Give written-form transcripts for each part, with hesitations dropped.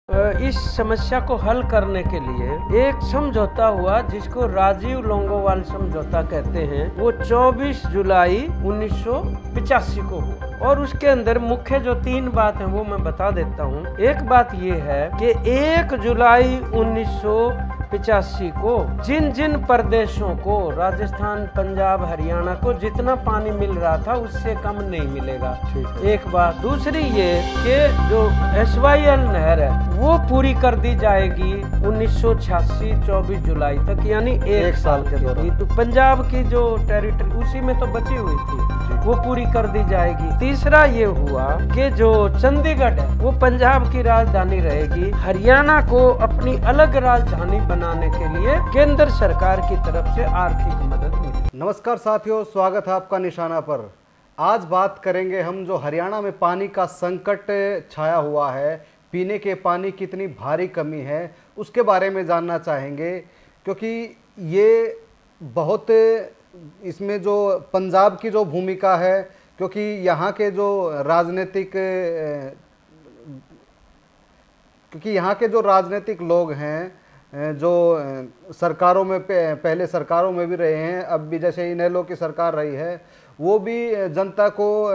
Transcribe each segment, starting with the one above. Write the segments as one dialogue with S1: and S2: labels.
S1: इस समस्या को हल करने के लिए एक समझौता हुआ जिसको राजीव लोंगोवाल समझौता कहते हैं। वो 24 जुलाई 1985 को हुआ और उसके अंदर मुख्य जो 3 बात है वो मैं बता देता हूँ। एक बात ये है कि 1 जुलाई 1985 को जिन जिन प्रदेशों को राजस्थान, पंजाब, हरियाणा को जितना पानी मिल रहा था उससे कम नहीं मिलेगा। एक बात। दूसरी ये कि जो SYL नहर है वो पूरी कर दी जाएगी 1986 24 जुलाई तक, यानी एक साल के दौरान। तो पंजाब की जो टेरिटरी उसी में तो बची हुई थी वो पूरी कर दी जाएगी। तीसरा ये हुआ कि जो चंडीगढ़ है वो पंजाब की राजधानी रहेगी। हरियाणा को अपनी अलग राजधानी बनाने के लिए केंद्र सरकार की तरफ से आर्थिक मदद मिली।
S2: नमस्कार साथियों, स्वागत है आपका निशाना पर। आज बात करेंगे हम जो हरियाणा में पानी का संकट छाया हुआ है, पीने के पानी की इतनी भारी कमी है, उसके बारे में जानना चाहेंगे। क्योंकि ये बहुत इसमें जो पंजाब की जो भूमिका है, क्योंकि यहाँ के जो राजनीतिक लोग हैं, जो सरकारों में पहले सरकारों में भी रहे हैं, अब भी जैसे इनेलो की सरकार रही है, वो भी जनता को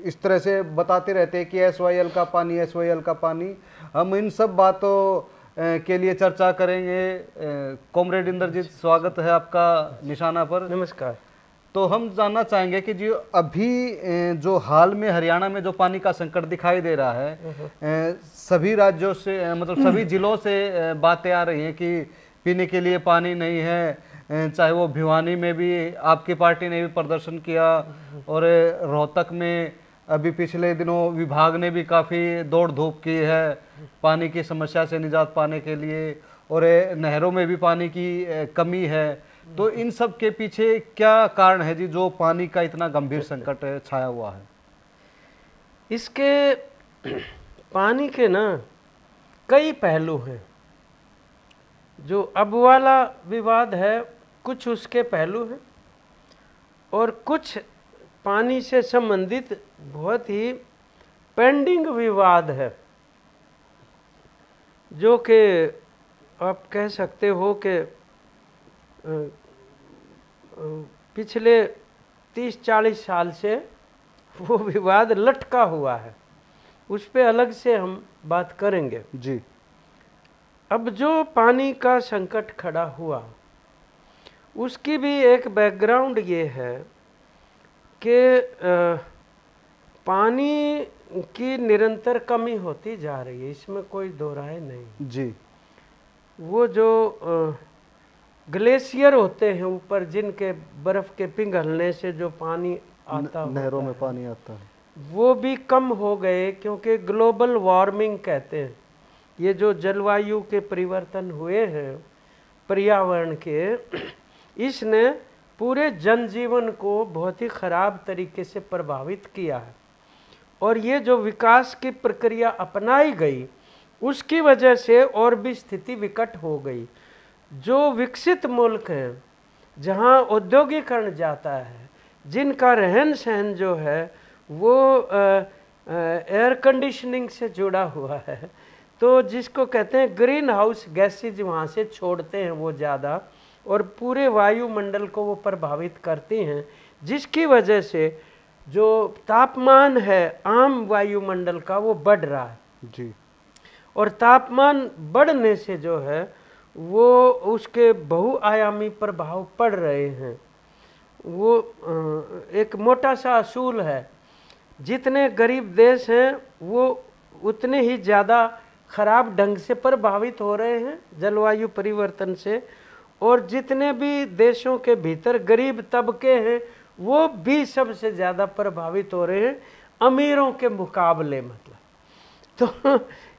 S2: इस तरह से बताते रहते हैं कि SYL का पानी, SYL का पानी। हम इन सब बातों के लिए चर्चा करेंगे। कॉमरेड इंद्रजीत, स्वागत है आपका निशाना पर।
S1: नमस्कार।
S2: तो हम जानना चाहेंगे कि जो अभी जो हाल में हरियाणा में जो पानी का संकट दिखाई दे रहा है, सभी राज्यों से मतलब सभी जिलों से बातें आ रही हैं कि पीने के लिए पानी नहीं है। चाहे वो भिवानी में भी आपकी पार्टी ने भी प्रदर्शन किया और रोहतक में अभी पिछले दिनों विभाग ने भी काफ़ी दौड़ धूप की है पानी की समस्या से निजात पाने के लिए, और नहरों में भी पानी की कमी है। तो इन सब के पीछे क्या कारण है जी, जो पानी का इतना गंभीर संकट छाया हुआ है?
S1: इसके पानी के ना कई पहलू हैं। जो अब वाला विवाद है कुछ उसके पहलू हैं और कुछ पानी से संबंधित बहुत ही पेंडिंग विवाद है, जो कि आप कह सकते हो कि पिछले 30-40 साल से वो विवाद लटका हुआ है। उस पे अलग से हम बात करेंगे
S2: जी।
S1: अब जो पानी का संकट खड़ा हुआ उसकी भी एक बैकग्राउंड ये है कि पानी की निरंतर कमी होती जा रही है, इसमें कोई दो राय नहीं
S2: जी। वो
S1: जो ग्लेशियर होते हैं ऊपर, जिनके बर्फ के पिघलने से जो पानी आता है,
S2: नहरों में पानी आता है, वो
S1: भी कम हो गए। क्योंकि ग्लोबल वार्मिंग कहते हैं, ये जो जलवायु के परिवर्तन हुए हैं पर्यावरण के, इसने पूरे जनजीवन को बहुत ही खराब तरीके से प्रभावित किया है। और ये जो विकास की प्रक्रिया अपनाई गई उसकी वजह से और भी स्थिति विकट हो गई। जो विकसित मुल्क हैं, जहाँ औद्योगिकरण जाता है, जिनका रहन सहन जो है वो एयर कंडीशनिंग से जुड़ा हुआ है, तो जिसको कहते हैं ग्रीन हाउस गैसेज वहाँ से छोड़ते हैं वो ज़्यादा, और पूरे वायुमंडल को वो प्रभावित करती हैं, जिसकी वजह से जो तापमान है आम वायुमंडल का वो बढ़ रहा है
S2: जी। और
S1: तापमान बढ़ने से जो है वो उसके बहुआयामी प्रभाव पड़ रहे हैं। वो एक मोटा सा असूल है, जितने गरीब देश हैं वो उतने ही ज़्यादा खराब ढंग से प्रभावित हो रहे हैं जलवायु परिवर्तन से, और जितने भी देशों के भीतर गरीब तबके हैं वो भी सबसे ज़्यादा प्रभावित हो रहे हैं अमीरों के मुकाबले। मतलब तो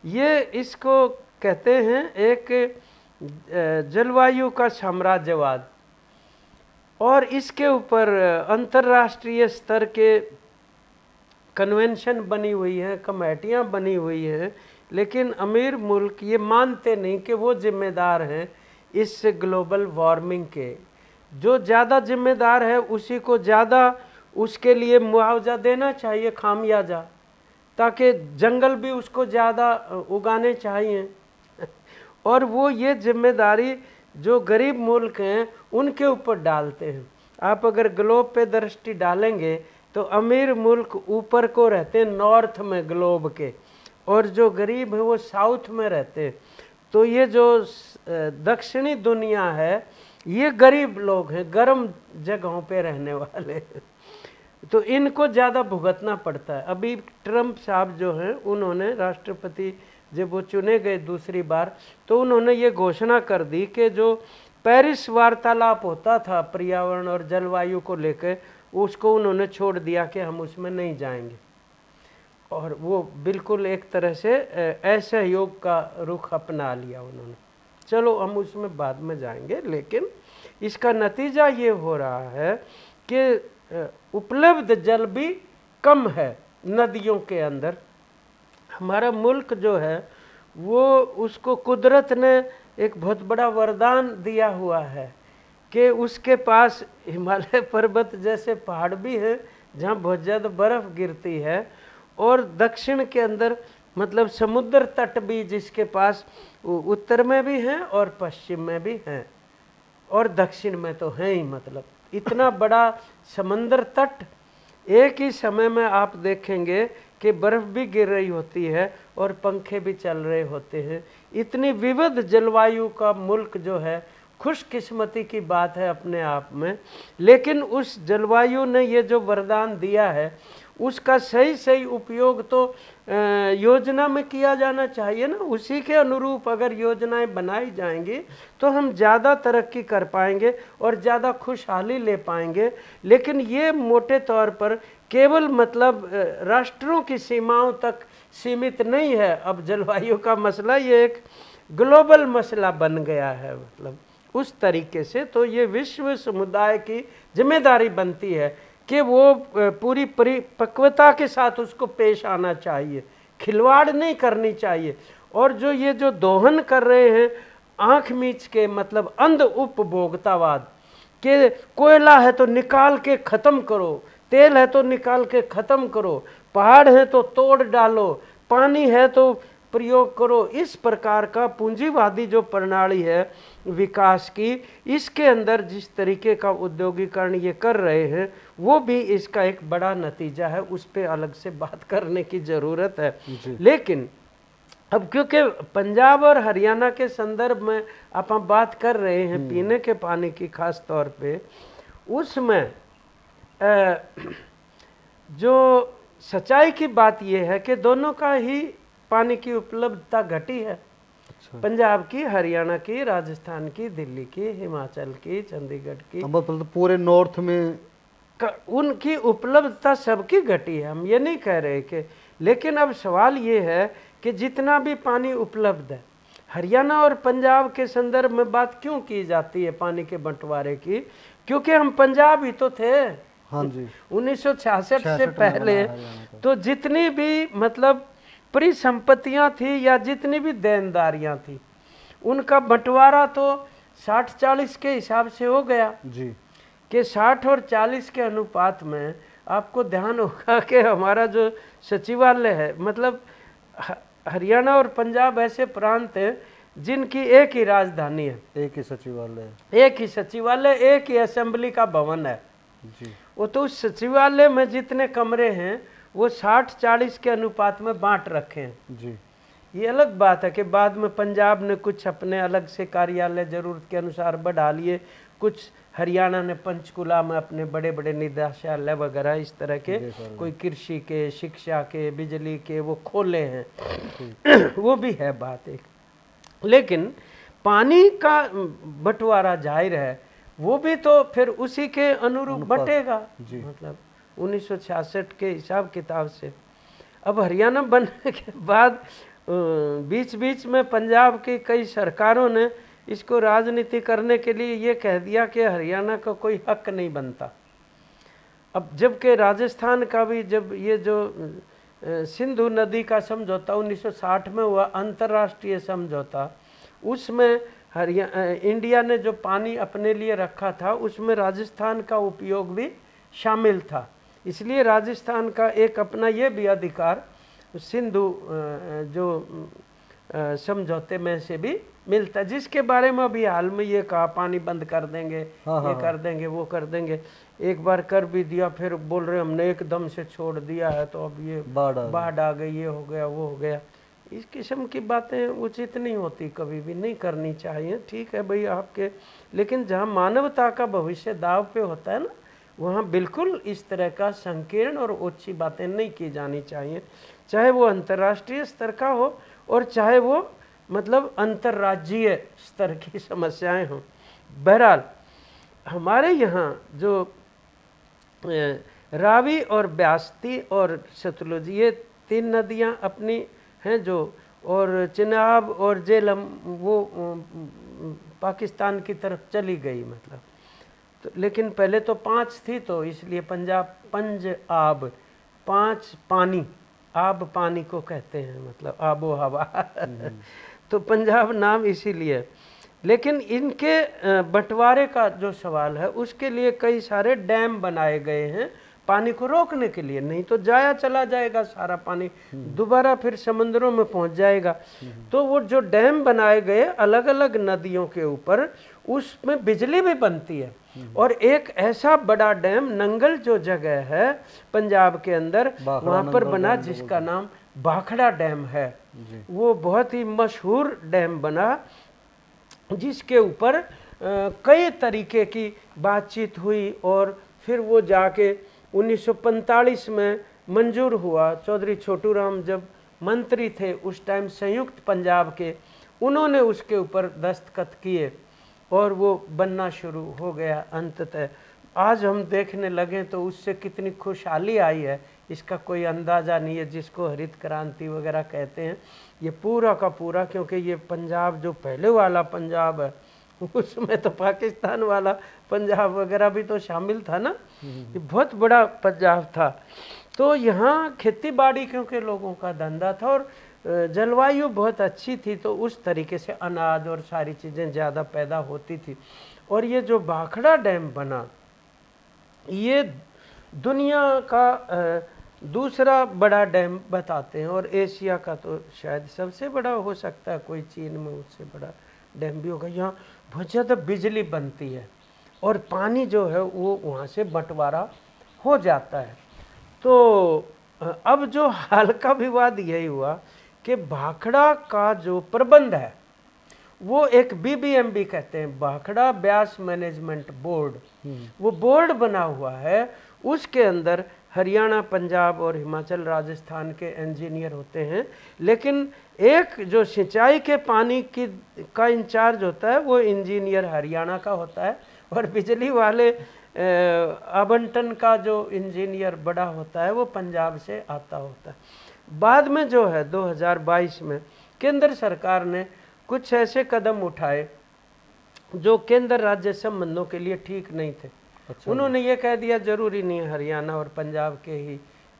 S1: ये इसको कहते हैं एक जलवायु का साम्राज्यवाद। और इसके ऊपर अंतर्राष्ट्रीय स्तर के कन्वेंशन बनी हुई हैं, कमेटियां बनी हुई हैं, लेकिन अमीर मुल्क ये मानते नहीं कि वो जिम्मेदार हैं इस ग्लोबल वार्मिंग के। जो ज़्यादा जिम्मेदार है उसी को ज़्यादा उसके लिए मुआवजा देना चाहिए, खामियाजा। ताकि जंगल भी उसको ज़्यादा उगाने चाहिए। और वो ये जिम्मेदारी जो गरीब मुल्क हैं उनके ऊपर डालते हैं। आप अगर ग्लोब पे दृष्टि डालेंगे तो अमीर मुल्क ऊपर को रहते हैं, नॉर्थ में ग्लोब के, और जो गरीब है वो साउथ में रहते हैं। तो ये जो दक्षिणी दुनिया है ये गरीब लोग हैं, गर्म जगहों पे रहने वाले, तो इनको ज़्यादा भुगतना पड़ता है। अभी ट्रम्प साहब जो हैं उन्होंने, राष्ट्रपति जब वो चुने गए दूसरी बार, तो उन्होंने ये घोषणा कर दी कि जो पेरिस वार्तालाप होता था पर्यावरण और जलवायु को लेकर, उसको उन्होंने छोड़ दिया कि हम उसमें नहीं जाएंगे। और वो बिल्कुल एक तरह से असहयोग का रुख अपना लिया उन्होंने। चलो हम उसमें बाद में जाएंगे, लेकिन इसका नतीजा ये हो रहा है कि उपलब्ध जल भी कम है नदियों के अंदर। हमारा मुल्क जो है वो, उसको कुदरत ने एक बहुत बड़ा वरदान दिया हुआ है कि उसके पास हिमालय पर्वत जैसे पहाड़ भी हैं जहाँ बहुत ज़्यादा बर्फ़ गिरती है, और दक्षिण के अंदर मतलब समुद्र तट भी जिसके पास उत्तर में भी हैं और पश्चिम में भी हैं, और दक्षिण में तो है ही। मतलब इतना बड़ा समंदर तट, एक ही समय में आप देखेंगे कि बर्फ़ भी गिर रही होती है और पंखे भी चल रहे होते हैं। इतनी विविध जलवायु का मुल्क जो है, खुशकिस्मती की बात है अपने आप में। लेकिन उस जलवायु ने ये जो वरदान दिया है उसका सही सही उपयोग तो योजना में किया जाना चाहिए ना। उसी के अनुरूप अगर योजनाएं बनाई जाएंगी तो हम ज़्यादा तरक्की कर पाएंगे और ज़्यादा खुशहाली ले पाएंगे। लेकिन ये मोटे तौर पर केवल मतलब राष्ट्रों की सीमाओं तक सीमित नहीं है। अब जलवायु का मसला ये एक ग्लोबल मसला बन गया है, मतलब उस तरीके से। तो ये विश्व समुदाय की जिम्मेदारी बनती है कि वो पूरी परिपक्वता के साथ उसको पेश आना चाहिए, खिलवाड़ नहीं करनी चाहिए। और जो ये जो दोहन कर रहे हैं आंख मीच के, मतलब अंध उपभोक्तावाद के, कोयला है तो निकाल के ख़त्म करो, तेल है तो निकाल के ख़त्म करो, पहाड़ है तो तोड़ डालो, पानी है तो प्रयोग करो, इस प्रकार का पूंजीवादी जो प्रणाली है विकास की, इसके अंदर जिस तरीके का उद्योगीकरण ये कर रहे हैं वो भी इसका एक बड़ा नतीजा है। उस पर अलग से बात करने की ज़रूरत है। लेकिन अब क्योंकि पंजाब और हरियाणा के संदर्भ में आप बात कर रहे हैं पीने के पानी की खास तौर पे, उसमें जो सच्चाई की बात यह है कि दोनों का ही पानी की उपलब्धता घटी है। अच्छा। पंजाब की, हरियाणा की, राजस्थान की, दिल्ली की, हिमाचल की, चंडीगढ़ की,
S2: मतलब पूरे नॉर्थ में
S1: उनकी उपलब्धता सबकी घटी है। हम ये नहीं कह रहे कि, लेकिन अब सवाल ये है कि जितना भी पानी उपलब्ध है, हरियाणा और पंजाब के संदर्भ में बात क्यों की जाती है पानी के बंटवारे की? क्योंकि हम पंजाब ही तो थे।
S2: हाँ जी।
S1: 1966 से पहले तो जितनी भी मतलब परिसंपत्तियां थी या जितनी भी देनदारियां थी उनका बंटवारा तो 60-40 के हिसाब से हो गया
S2: जी,
S1: कि 60 और 40 के अनुपात में आपको ध्यान होगा कि हमारा जो सचिवालय है, मतलब हरियाणा और पंजाब ऐसे प्रांत हैं जिनकी एक ही राजधानी है,
S2: एक ही सचिवालय,
S1: एक ही असेंबली का भवन है
S2: जी।
S1: वो तो उस सचिवालय में जितने कमरे हैं वो 60-40 के अनुपात में बांट रखे हैं
S2: जी।
S1: ये अलग बात है कि बाद में पंजाब ने कुछ अपने अलग से कार्यालय जरूरत के अनुसार बढ़ा लिए, कुछ हरियाणा ने पंचकुला में अपने बड़े बड़े निदेशालय वगैरह इस तरह के, कोई कृषि के, शिक्षा के, बिजली के वो खोले हैं वो भी है बात एक। लेकिन पानी का बंटवारा जाहिर है वो भी तो फिर उसी के अनुरूप बटेगा, मतलब 1966 के हिसाब किताब से। अब हरियाणा बनने के बाद बीच बीच में पंजाब की कई सरकारों ने इसको राजनीति करने के लिए ये कह दिया कि हरियाणा का कोई हक नहीं बनता। अब जबकि राजस्थान का भी, जब ये जो सिंधु नदी का समझौता 1960 में हुआ, अंतर्राष्ट्रीय समझौता, उसमें इंडिया ने जो पानी अपने लिए रखा था उसमें राजस्थान का उपयोग भी शामिल था। इसलिए राजस्थान का एक अपना ये भी अधिकार सिंधु जो समझौते में से भी मिलता है, जिसके बारे में अभी हाल में ये कहा पानी बंद कर देंगे, ये कर देंगे, वो कर देंगे। एक बार कर भी दिया, फिर बोल रहे हमने एकदम से छोड़ दिया है तो अब ये बाढ़ आ गई, ये हो गया, वो हो गया। इस किस्म की बातें उचित नहीं होती, कभी भी नहीं करनी चाहिए। ठीक है भाई आपके, लेकिन जहाँ मानवता का भविष्य दाव पे होता है ना, वहाँ बिल्कुल इस तरह का संकीर्ण और ओछी बातें नहीं की जानी चाहिए, चाहे वो अंतर्राष्ट्रीय स्तर का हो और चाहे वो मतलब अंतर्राज्यीय स्तर की समस्याएं हों। बहरहाल हमारे यहाँ जो रावी और ब्यास्ती और सतलुज ये 3 नदियाँ अपनी हैं जो, और चिनाब और झेलम वो पाकिस्तान की तरफ चली गई मतलब। तो लेकिन पहले तो 5 थी, तो इसलिए पंजाब पंज आब, 5 पानी, आब पानी को कहते हैं, मतलब आबो हवा तो पंजाब नाम इसीलिए। लेकिन इनके बंटवारे का जो सवाल है उसके लिए कई सारे डैम बनाए गए हैं पानी को रोकने के लिए, नहीं तो जाया चला जाएगा सारा पानी, दोबारा फिर समुद्रों में पहुंच जाएगा। तो वो जो डैम बनाए गए अलग अलग नदियों के ऊपर, उसमें बिजली भी बनती है। और एक ऐसा बड़ा डैम नंगल जो जगह है पंजाब के अंदर, वहां पर बना जिसका नाम भाखड़ा डैम है। वो बहुत ही मशहूर डैम बना, जिसके ऊपर कई तरीके की बातचीत हुई और फिर वो जाके 1945 में मंजूर हुआ। चौधरी छोटू राम जब मंत्री थे उस टाइम संयुक्त पंजाब के, उन्होंने उसके ऊपर दस्तखत किए और वो बनना शुरू हो गया। अंततः आज हम देखने लगे तो उससे कितनी खुशहाली आई है इसका कोई अंदाज़ा नहीं है, जिसको हरित क्रांति वगैरह कहते हैं। ये पूरा का पूरा, क्योंकि ये पंजाब जो पहले वाला पंजाब है उसमें तो पाकिस्तान वाला पंजाब वगैरह भी तो शामिल था ना, ये बहुत बड़ा पंजाब था। तो यहाँ खेती बाड़ी क्योंकि लोगों का धंधा था और जलवायु बहुत अच्छी थी, तो उस तरीके से अनाज और सारी चीज़ें ज़्यादा पैदा होती थी। और ये जो भाखड़ा डैम बना, ये दुनिया का दूसरा बड़ा डैम बताते हैं, और एशिया का तो शायद सबसे बड़ा हो सकता है, कोई चीन में उससे बड़ा डैम भी होगा। यहाँ बहुत ज़्यादा बिजली बनती है और पानी जो है वो वहाँ से बंटवारा हो जाता है। तो अब जो हाल का विवाद यही हुआ कि भाखड़ा का जो प्रबंध है वो एक BBMB कहते हैं, भाखड़ा ब्यास मैनेजमेंट बोर्ड, वो बोर्ड बना हुआ है। उसके अंदर हरियाणा, पंजाब और हिमाचल, राजस्थान के इंजीनियर होते हैं, लेकिन एक जो सिंचाई के पानी की का इंचार्ज होता है वो इंजीनियर हरियाणा का होता है, और बिजली वाले आवंटन का जो इंजीनियर बड़ा होता है वो पंजाब से आता होता है। बाद में जो है 2022 में केंद्र सरकार ने कुछ ऐसे कदम उठाए जो केंद्र राज्य संबंधों के लिए ठीक नहीं थे। अच्छा, उन्होंने ये कह दिया जरूरी नहीं है हरियाणा और पंजाब के ही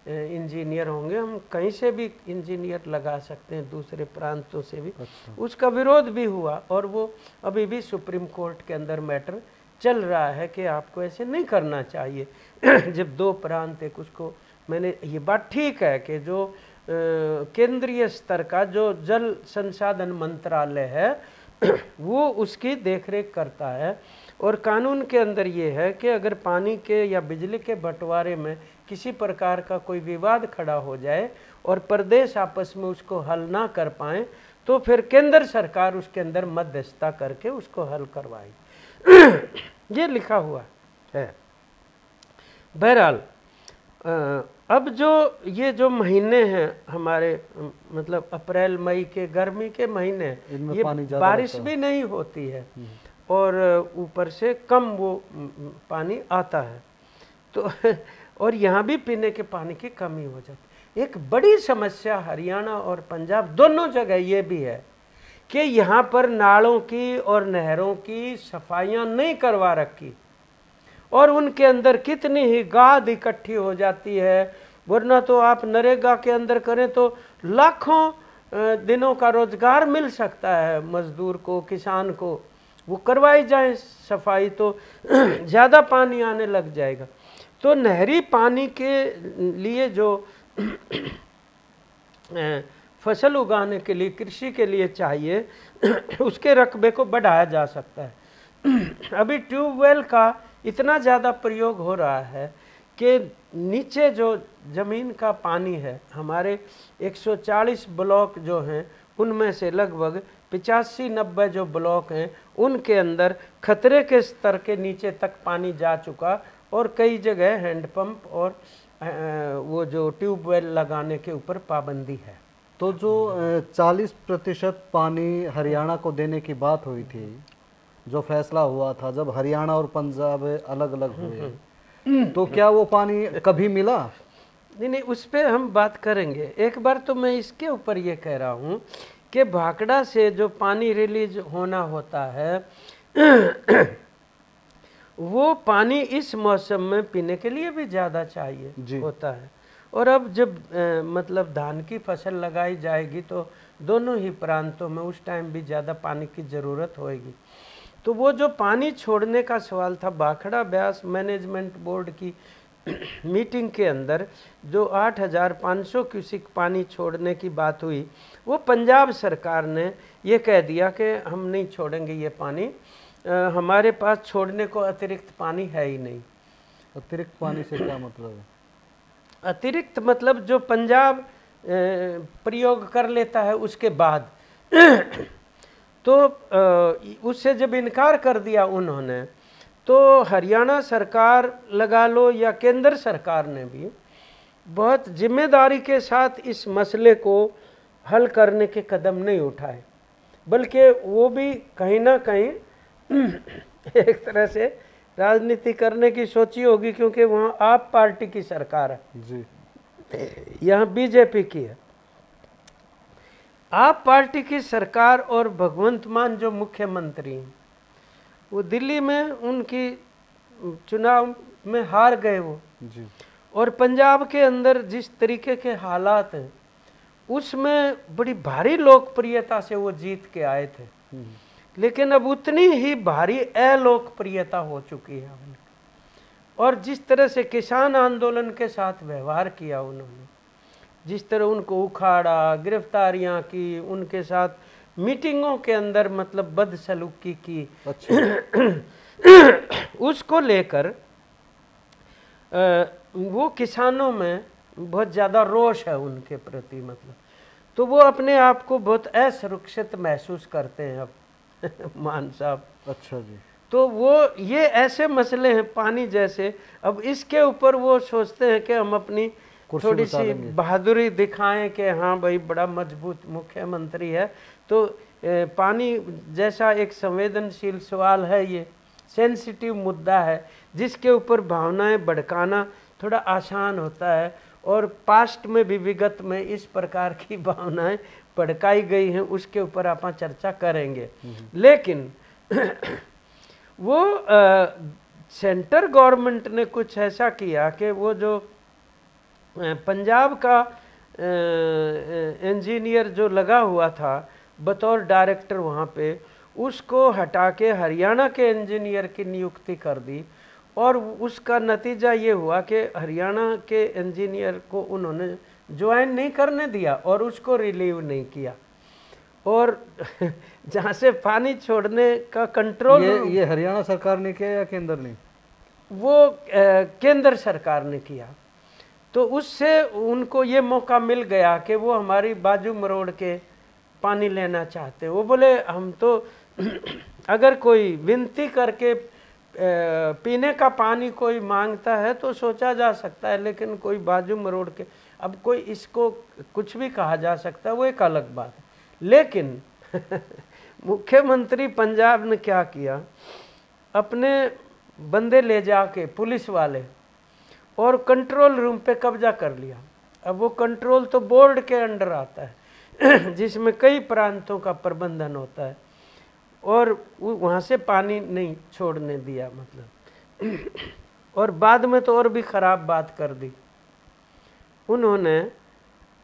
S1: इंजीनियर होंगे, हम कहीं से भी इंजीनियर लगा सकते हैं, दूसरे प्रांतों से भी। अच्छा। उसका विरोध भी हुआ और वो अभी भी सुप्रीम कोर्ट के अंदर मैटर चल रहा है कि आपको ऐसे नहीं करना चाहिए। जब 2 प्रांत एक, उसको मैंने ये बात ठीक है कि जो केंद्रीय स्तर का जो जल संसाधन मंत्रालय है वो उसकी देखरेख करता है, और कानून के अंदर ये है कि अगर पानी के या बिजली के बंटवारे में किसी प्रकार का कोई विवाद खड़ा हो जाए और प्रदेश आपस में उसको हल ना कर पाए तो फिर केंद्र सरकार उसके अंदर मध्यस्थता करके उसको हल करवाएगी। ये लिखा हुआ है। बहरहाल अब जो ये जो महीने हैं हमारे, मतलब अप्रैल मई के गर्मी के महीने, ये बारिश भी नहीं होती है और ऊपर से कम वो पानी आता है, तो और यहाँ भी पीने के पानी की कमी हो जाती है। एक बड़ी समस्या हरियाणा और पंजाब दोनों जगह ये भी है कि यहाँ पर नालों की और नहरों की सफाइयाँ नहीं करवा रखी, और उनके अंदर कितनी ही गाद इकट्ठी हो जाती है। वरना तो आप नरेगा के अंदर करें तो लाखों दिनों का रोजगार मिल सकता है मजदूर को, किसान को। वो करवाई जाए सफाई तो ज़्यादा पानी आने लग जाएगा। तो नहरी पानी के लिए जो फसल उगाने के लिए, कृषि के लिए चाहिए, उसके रकबे को बढ़ाया जा सकता है। अभी ट्यूबवेल का इतना ज़्यादा प्रयोग हो रहा है कि नीचे जो ज़मीन का पानी है, हमारे 140 ब्लॉक जो हैं उनमें से लगभग 85-90 जो ब्लॉक हैं उनके अंदर खतरे के स्तर के नीचे तक पानी जा चुका, और कई जगह हैंडपंप और वो जो ट्यूबवेल लगाने के ऊपर पाबंदी है।
S2: तो जो 40% पानी हरियाणा को देने की बात हुई थी, जो फैसला हुआ था जब हरियाणा और पंजाब अलग अलग हुए, तो क्या वो पानी कभी मिला?
S1: नहीं, उस पर हम बात करेंगे। एक बार तो मैं इसके ऊपर ये कह रहा हूँ कि भाखड़ा से जो पानी रिलीज होना होता है वो पानी इस मौसम में पीने के लिए भी ज़्यादा चाहिए होता है। और अब जब मतलब धान की फसल लगाई जाएगी तो दोनों ही प्रांतों में उस टाइम भी ज़्यादा पानी की ज़रूरत होएगी। तो वो जो पानी छोड़ने का सवाल था, भाखड़ा ब्यास मैनेजमेंट बोर्ड की मीटिंग के अंदर जो 8,500 क्यूसिक पानी छोड़ने की बात हुई, वो पंजाब सरकार ने ये कह दिया कि हम नहीं छोड़ेंगे ये पानी, हमारे पास छोड़ने को अतिरिक्त पानी है ही नहीं।
S2: अतिरिक्त पानी से क्या मतलब है?
S1: अतिरिक्त मतलब जो पंजाब प्रयोग कर लेता है उसके बाद तो उससे जब इनकार कर दिया उन्होंने, तो हरियाणा सरकार लगा लो या केंद्र सरकार ने भी बहुत जिम्मेदारी के साथ इस मसले को हल करने के कदम नहीं उठाए, बल्कि वो भी कहीं ना कहीं एक तरह से राजनीति करने की सोची होगी, क्योंकि वहाँ आप पार्टी की सरकार है
S2: जी,
S1: यहाँ बीजेपी की है। आप पार्टी की सरकार और भगवंत मान जो मुख्यमंत्री हैं वो दिल्ली में उनकी चुनाव में हार गए वो
S2: जी।
S1: और पंजाब के अंदर जिस तरीके के हालात हैं उसमें बड़ी भारी लोकप्रियता से वो जीत के आए थे, लेकिन अब उतनी ही भारी अलोकप्रियता हो चुकी है उनकी। और जिस तरह से किसान आंदोलन के साथ व्यवहार किया उन्होंने, जिस तरह उनको उखाड़ा, गिरफ्तारियां की, उनके साथ मीटिंगों के अंदर मतलब बदसलूकी की, उसको लेकर वो किसानों में बहुत ज़्यादा रोष है उनके प्रति, मतलब तो वो अपने आप को बहुत असुरक्षित महसूस करते हैं अब मान साहब।
S2: अच्छा जी।
S1: तो वो ये ऐसे मसले हैं पानी जैसे, अब इसके ऊपर वो सोचते हैं कि हम अपनी थोड़ी सी बहादुरी दिखाएं कि हाँ भाई बड़ा मजबूत मुख्यमंत्री है। तो पानी जैसा एक संवेदनशील सवाल है, ये सेंसिटिव मुद्दा है जिसके ऊपर भावनाएं भड़काना थोड़ा आसान होता है, और पास्ट में भी विगत में इस प्रकार की भावनाएं भड़काई गई हैं, उसके ऊपर आप चर्चा करेंगे। लेकिन वो सेंटर गवर्नमेंट ने कुछ ऐसा किया कि वो जो पंजाब का इंजीनियर जो लगा हुआ था बतौर डायरेक्टर वहाँ पे, उसको हटा के हरियाणा के इंजीनियर की नियुक्ति कर दी, और उसका नतीजा ये हुआ कि हरियाणा के इंजीनियर को उन्होंने ज्वाइन नहीं करने दिया और उसको रिलीव नहीं किया, और जहाँ से पानी छोड़ने का कंट्रोल
S2: ये हरियाणा सरकार ने किया या केंद्र ने?
S1: वो केंद्र सरकार ने किया। तो उससे उनको ये मौका मिल गया कि वो हमारी बाजू मरोड़ के पानी लेना चाहते। वो बोले हम तो अगर कोई विनती करके पीने का पानी कोई मांगता है तो सोचा जा सकता है, लेकिन कोई बाजू मरोड़ के, अब कोई इसको कुछ भी कहा जा सकता है, वो एक अलग बात है। लेकिन मुख्यमंत्री पंजाब ने क्या किया, अपने बंदे ले जाके पुलिस वाले और कंट्रोल रूम पे कब्जा कर लिया। अब वो कंट्रोल तो बोर्ड के अंडर आता है जिसमें कई प्रांतों का प्रबंधन होता है, और वहाँ से पानी नहीं छोड़ने दिया मतलब और बाद में तो और भी ख़राब बात कर दी उन्होंने।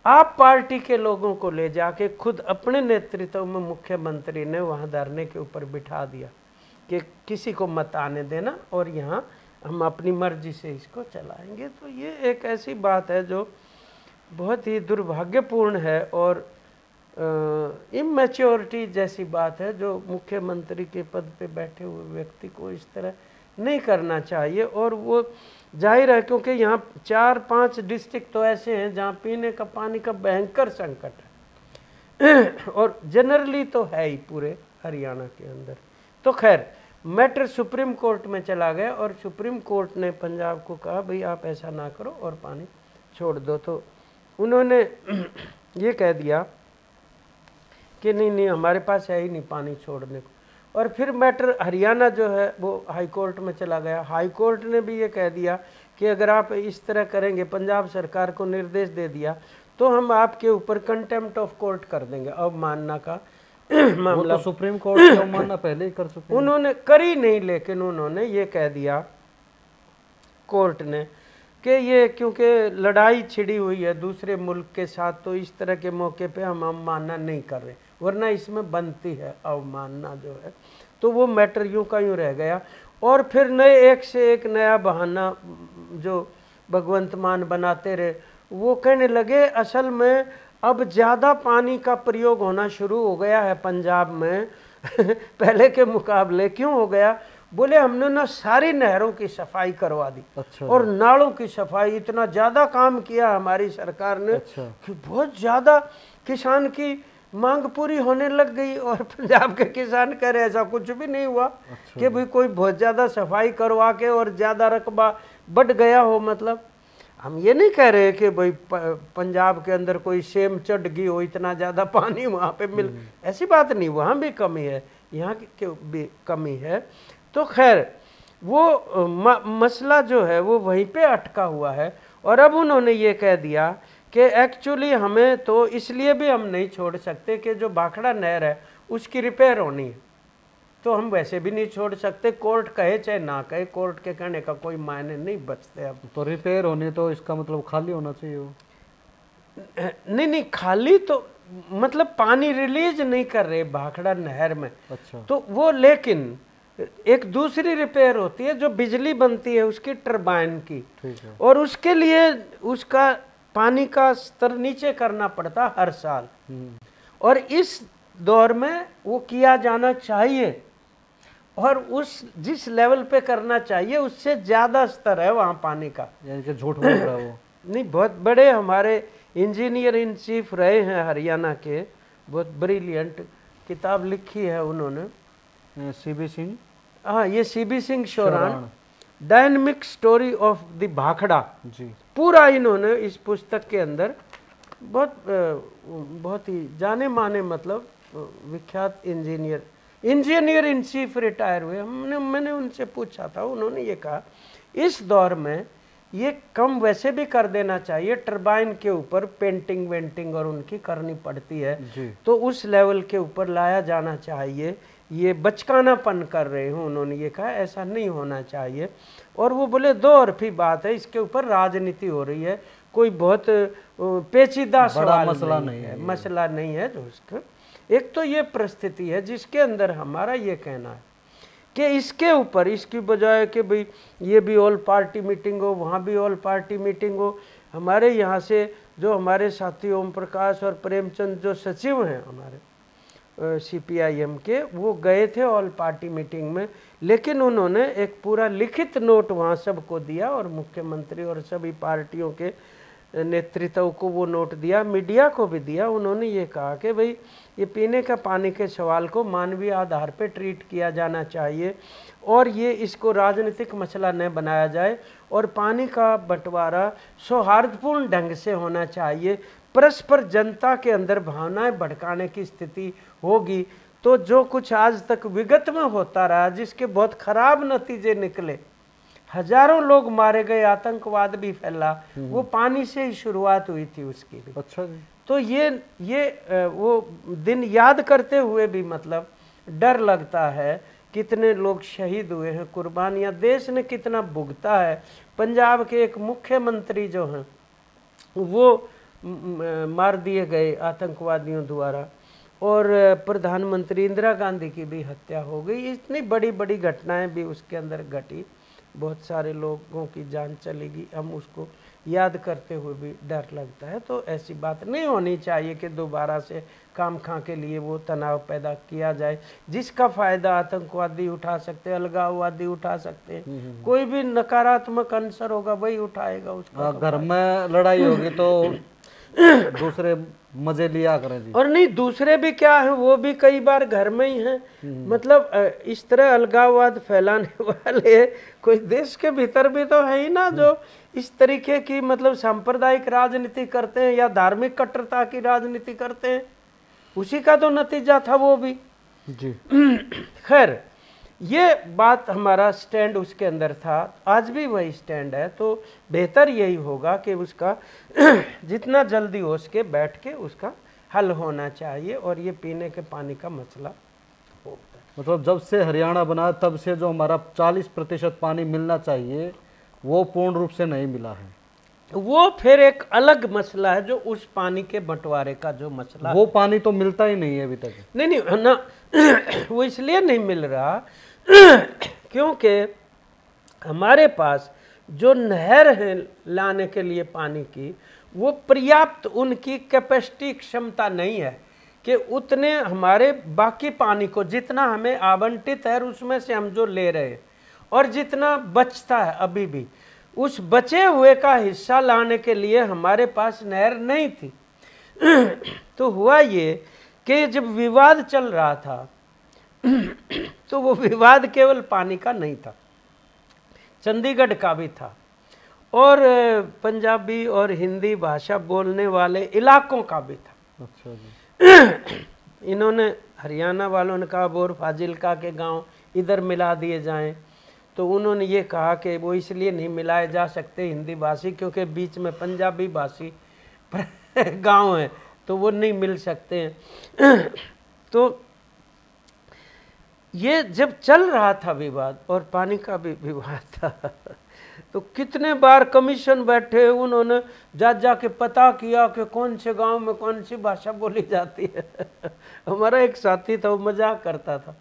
S1: आप पार्टी के लोगों को ले जाके खुद अपने नेतृत्व में मुख्यमंत्री ने वहाँ धरने के ऊपर बिठा दिया कि किसी को मत आने देना और यहाँ हम अपनी मर्जी से इसको चलाएंगे। तो ये एक ऐसी बात है जो बहुत ही दुर्भाग्यपूर्ण है और इमैच्योरिटी जैसी बात है, जो मुख्यमंत्री के पद पे बैठे हुए व्यक्ति को इस तरह नहीं करना चाहिए। और वो जाहिर है क्योंकि यहाँ 4-5 डिस्ट्रिक्ट तो ऐसे हैं जहाँ पीने का पानी का भयंकर संकट है और जनरली तो है ही पूरे हरियाणा के अंदर। तो खैर मैटर सुप्रीम कोर्ट में चला गया और सुप्रीम कोर्ट ने पंजाब को कहा भाई आप ऐसा ना करो और पानी छोड़ दो। तो उन्होंने ये कह दिया कि नहीं नहीं हमारे पास है ही नहीं पानी छोड़ने को। और फिर मैटर हरियाणा जो है वो हाई कोर्ट में चला गया। हाई कोर्ट ने भी ये कह दिया कि अगर आप इस तरह करेंगे, पंजाब सरकार को निर्देश दे दिया, तो हम आपके ऊपर कंटेम्प्ट ऑफ कोर्ट कर देंगे, अवमानना का मामला।
S2: तो सुप्रीम कोर्ट की अवमानना पहले ही कर चुके हैं।
S1: उन्होंने करी नहीं, लेकिन उन्होंने ये कह दिया कोर्ट ने कि ये क्योंकि लड़ाई छिड़ी हुई है दूसरे मुल्क के साथ, तो इस तरह के मौके पे हम अवमानना नहीं कर रहे, वरना इसमें बनती है अवमानना जो है। तो वो मैटर यूं का यूं रह गया। और फिर नए एक से एक नया बहाना जो भगवंत मान बनाते रहे। वो कहने लगे असल में अब ज़्यादा पानी का प्रयोग होना शुरू हो गया है पंजाब में पहले के मुकाबले। क्यों हो गया? बोले हमने ना सारी नहरों की सफाई करवा दी।
S2: अच्छा।
S1: और नालों की सफाई, इतना ज़्यादा काम किया हमारी सरकार ने।
S2: अच्छा।
S1: कि बहुत ज़्यादा किसान की मांग पूरी होने लग गई। और पंजाब के किसान कह रहे ऐसा कुछ भी नहीं हुआ।
S2: अच्छा।
S1: कि भाई कोई बहुत ज़्यादा सफाई करवा के और ज़्यादा रकबा बढ़ गया हो। मतलब हम ये नहीं कह रहे कि भाई पंजाब के अंदर कोई सेम चढ़ गई हो, इतना ज़्यादा पानी वहाँ पे मिल, ऐसी बात नहीं। वहाँ भी कमी है, यहाँ की भी कमी है। तो खैर वो मसला जो है वो वहीं पे अटका हुआ है। और अब उन्होंने ये कह दिया कि एक्चुअली हमें तो इसलिए भी हम नहीं छोड़ सकते कि जो भाखड़ा नहर है उसकी रिपेयर होनी है, तो हम वैसे भी नहीं छोड़ सकते। कोर्ट कहे चाहे ना कहे, कोर्ट के कहने का कोई मायने नहीं बचते। अब
S2: तो रिपेयर होने, तो इसका मतलब खाली होना चाहिए वो।
S1: नहीं खाली तो मतलब पानी रिलीज नहीं कर रहे भाखड़ा नहर में।
S2: अच्छा।
S1: तो वो, लेकिन एक दूसरी रिपेयर होती है जो बिजली बनती है उसकी टरबाइन की।
S2: ठीक है।
S1: और उसके लिए उसका पानी का स्तर नीचे करना पड़ता हर साल। और इस दौर में वो किया जाना चाहिए। और उस जिस लेवल पे करना चाहिए उससे ज्यादा स्तर है वहाँ पानी का।
S2: यानी कि झूठ बोल रहा है वो।
S1: नहीं, बहुत बड़े हमारे इंजीनियर इन चीफ रहे हैं हरियाणा के, बहुत ब्रिलियंट किताब लिखी है उन्होंने,
S2: सीबी सिंह।
S1: हाँ, ये CB Singh Shoran, dynamic story of the Bhakra
S2: जी।
S1: पूरा इन्होंने इस पुस्तक के अंदर बहुत ही जाने माने मतलब विख्यात इंजीनियर इन चीफ रिटायर हुए। मैंने उनसे पूछा था, उन्होंने ये कहा इस दौर में ये कम वैसे भी कर देना चाहिए, टरबाइन के ऊपर पेंटिंग वेंटिंग और उनकी करनी पड़ती है
S2: जी।
S1: तो उस लेवल के ऊपर लाया जाना चाहिए। ये बचकानापन कर रहे हैं, उन्होंने ये कहा, ऐसा नहीं होना चाहिए। और वो बोले दो अरफी बात है, इसके ऊपर राजनीति हो रही है, कोई बहुत पेचीदा सवाल
S2: मसला
S1: नहीं है जो उसका। एक तो ये परिस्थिति है जिसके अंदर हमारा ये कहना है कि इसके ऊपर, इसकी बजाय कि भाई ये भी ऑल पार्टी मीटिंग हो, वहाँ भी ऑल पार्टी मीटिंग हो। हमारे यहाँ से जो हमारे साथी ओम प्रकाश और प्रेमचंद जो सचिव हैं हमारे CPIM के, वो गए थे ऑल पार्टी मीटिंग में, लेकिन उन्होंने एक पूरा लिखित नोट वहाँ सबको दिया और मुख्यमंत्री और सभी पार्टियों के नेतृत्व को वो नोट दिया, मीडिया को भी दिया। उन्होंने ये कहा कि भाई ये पीने का पानी के सवाल को मानवीय आधार पर ट्रीट किया जाना चाहिए और ये इसको राजनीतिक मसला न बनाया जाए और पानी का बंटवारा सौहार्दपूर्ण ढंग से होना चाहिए। परस्पर जनता के अंदर भावनाएं भड़काने की स्थिति होगी तो जो कुछ आज तक विगत में होता रहा, जिसके बहुत खराब नतीजे निकले, हजारों लोग मारे गए, आतंकवाद भी फैला, वो पानी से ही शुरुआत हुई थी उसकी भी।
S2: अच्छा जी।
S1: तो ये वो दिन याद करते हुए भी मतलब डर लगता है, कितने लोग शहीद हुए हैं, कुर्बानियां देश ने कितना भुगता है। पंजाब के एक मुख्यमंत्री जो हैं वो मार दिए गए आतंकवादियों द्वारा और प्रधानमंत्री इंदिरा गांधी की भी हत्या हो गई। इतनी बड़ी बड़ी घटनाएं भी उसके अंदर घटी, बहुत सारे लोगों की जान चली गई, हम उसको याद करते हुए भी डर लगता है। तो ऐसी बात नहीं होनी चाहिए कि दोबारा से काम खा के लिए वो तनाव पैदा किया जाए, जिसका फायदा आतंकवादी उठा सकते हैं, अलगाववादी उठा सकते हैं, कोई भी नकारात्मक अंसर होगा वही उठाएगा उसका।
S2: घर में लड़ाई होगी तो दूसरे मजे लिया करें जी।
S1: और नहीं, दूसरे भी क्या है, वो भी कई बार घर में ही हैं। मतलब इस तरह अलगाववाद फैलाने वाले कोई देश के भीतर भी तो है ही ना, जो इस तरीके की मतलब सांप्रदायिक राजनीति करते हैं या धार्मिक कट्टरता की राजनीति करते हैं। उसी का तो नतीजा था वो भी
S2: जी।
S1: खैर, ये बात हमारा स्टैंड उसके अंदर था, आज भी वही स्टैंड है। तो बेहतर यही होगा कि उसका जितना जल्दी हो सके बैठ के उसका हल होना चाहिए, और ये पीने के पानी का मसला होता है।
S2: मतलब जब से हरियाणा बना तब से जो हमारा 40% पानी मिलना चाहिए वो पूर्ण रूप से नहीं मिला है।
S1: वो फिर एक अलग मसला है, जो उस पानी के बंटवारे का जो मसला,
S2: वो पानी तो मिलता ही नहीं है अभी तक।
S1: नहीं ना वो इसलिए नहीं मिल रहा क्योंकि हमारे पास जो नहर है लाने के लिए पानी की, वो पर्याप्त उनकी कैपेसिटी क्षमता नहीं है कि उतने हमारे बाकी पानी को जितना हमें आवंटित है उसमें से हम जो ले रहे हैं, और जितना बचता है अभी भी, उस बचे हुए का हिस्सा लाने के लिए हमारे पास नहर नहीं थी। तो हुआ ये कि जब विवाद चल रहा था तो वो विवाद केवल पानी का नहीं था, चंडीगढ़ का भी था, और पंजाबी और हिंदी भाषा बोलने वाले इलाकों का भी था।
S2: अच्छा जी।
S1: इन्होंने हरियाणा वालों ने कहा बोर फाजिल्का के गांव इधर मिला दिए जाएं, तो उन्होंने ये कहा कि वो इसलिए नहीं मिलाए जा सकते हिंदी भाषी, क्योंकि बीच में पंजाबी भाषी गांव है तो वो नहीं मिल सकते हैं। तो ये जब चल रहा था विवाद, और पानी का भी विवाद था, तो कितने बार कमीशन बैठे, उन्होंने जा के पता किया कि कौन से गांव में कौन सी भाषा बोली जाती है। हमारा एक साथी था, वो मजाक करता था